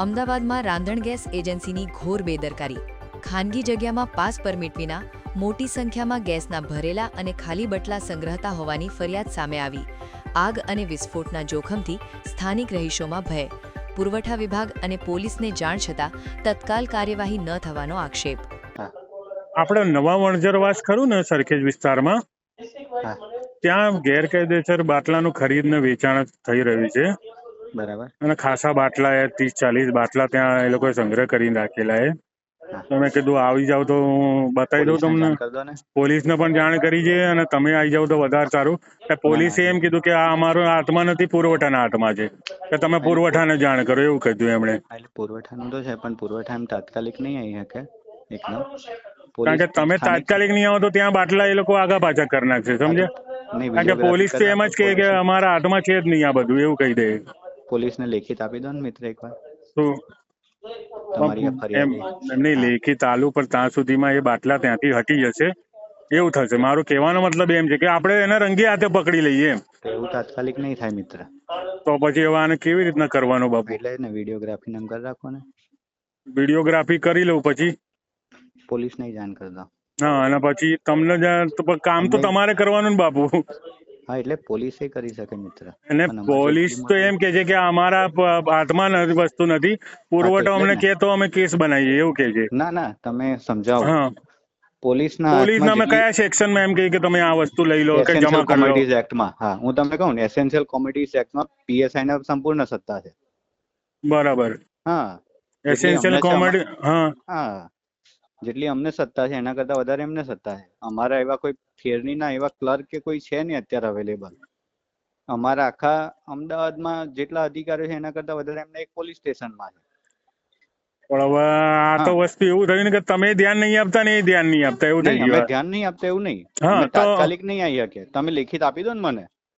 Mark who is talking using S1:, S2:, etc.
S1: અમદાવાદમાં રાંધણ ગેસ એજન્સીની ઘોર બેદરકારી. ખાનગી જગ્યામાં પાસ પરમિટ વિના મોટી સંખ્યામાં ગેસના ભરેલા અને ખાલી બટલા સંગ્રહતા હોવાની ફરિયાદ સામે આવી. આગ અને વિસ્ફોટના જોખમથી સ્થાનિક રહીશોમાં ભય. પુરવઠા વિભાગ અને પોલીસને જાણ છતાં તત્કાલ કાર્યવાહી ન થવાનો આક્ષેપ.
S2: આપણે નવા વણઝરવાસ ખરું ને સરખેજ વિસ્તારમાં, ત્યાં ગેરકાયદેસર બાટલાનું ખરીદ ને વેચાણ થઈ રહ્યું છે.
S3: બરાબર.
S2: અને ખાસા બાટલા 30-40 બાટલા ત્યાં એ લોકોએ સંગ્રહ કરીને રાખેલા છે. તો મેં કીધું આવી જાવ તો હું બતાવી દઉં તમને. પોલીસને પણ જાણ કરી છે અને તમે આવી જાવ તો વધારે સારું. પોલીસે એમ કીધું કે આ અમારો હાથમાં નથી, પુરવઠાના હાથમાં છે, કે તમે પુરવઠાને જાણ કરો, એવું કીધું એમણે.
S3: એટલે પુરવઠાનું તો છે પણ પુરવઠા એમ તાત્કાલિક નહીં આવી શકે એકદમ.
S2: કારણ કે તમે તાત્કાલિક નહીં આવો તો ત્યાં બાટલા એ લોકો આગા પાછા કરી નાખશે, સમજ્યા? કારણ કે પોલીસ તો એમ જ કહે કે અમારા હાથમાં છે જ નહીં આ બધું, એવું કહી દે.
S3: પોલીસને લેખિત આપી દો ને મિત્ર એકવાર.
S2: તો
S3: તમારી ફરિયાદ
S2: નહીં લેખિત આલુ, પણ ત્યાં સુધીમાં એ બાટલા ત્યાંથી હટી જશે એવું થશે. મારું કહેવાનો મતલબ એમ છે કે આપણે એને રંગે હાથે પકડી લઈએ એમ.
S3: એવું તાત્કાલિક નહીં થાય મિત્ર.
S2: તો પછી હવે આને કેવી રીતના કરવાનું બાપુ?
S3: એટલે ને વિડીયોગ્રાફી નામ કરી રાખો ને.
S2: વિડીયોગ્રાફી કરી લઉં પછી
S3: પોલીસને જાણ કરી દો.
S2: હા, અને પછી તમને કામ તો તમારે કરવાનું ને બાપુ.
S3: હા, એટલે પોલીસ એ કરી શકે મિત્ર.
S2: અને પોલીસ તો એમ કે છે કે અમારા હાથમાં વસ્તુ નથી, પુરવઠો અમને કે તો અમે કેસ બનાવીએ, એવું કે છે.
S3: ના ના, તમે સમજાવો.
S2: હા,
S3: પોલીસના
S2: અમે કયા સેક્શનમાં એમ કે તમે આ વસ્તુ લઈ લો કે જમા કરી લો?
S3: કોમોડિટીઝ એક્ટમાં. હા, હું તમને કહું ને, એસેન્શિયલ કોમોડિટીઝ એક્ટમાં પીએસઆઈ ને સંપૂર્ણ સત્તા છે.
S2: બરાબર.
S3: હા,
S2: એસેન્શિયલ કોમોડિટી. હા
S3: હા, જેટલી અમને સત્તા છે એના કરતા વધારે એમને સત્તા છે. અમારા એવા કોઈ ફેરની ના એવા ક્લર્ક કે કોઈ છે નહીં અત્યારે અવેલેબલ. અમારા આખા અમદાવાદમાં જેટલા અધિકારીઓ છે એના કરતા વધારે એમને એક પોલીસ સ્ટેશનમાં છે.
S2: પણ હવે આ તો વસ્તુ એવું થયું ને કે તમે ધ્યાન નહીં આપતા ને એ ધ્યાન નહીં આપતા, એવું થઈ ગયું.
S3: ધ્યાન નહીં આપતા એવું નહીં, તાત્કાલિક નહીં આવી શકે. તમે લેખિત આપી દો ને મને.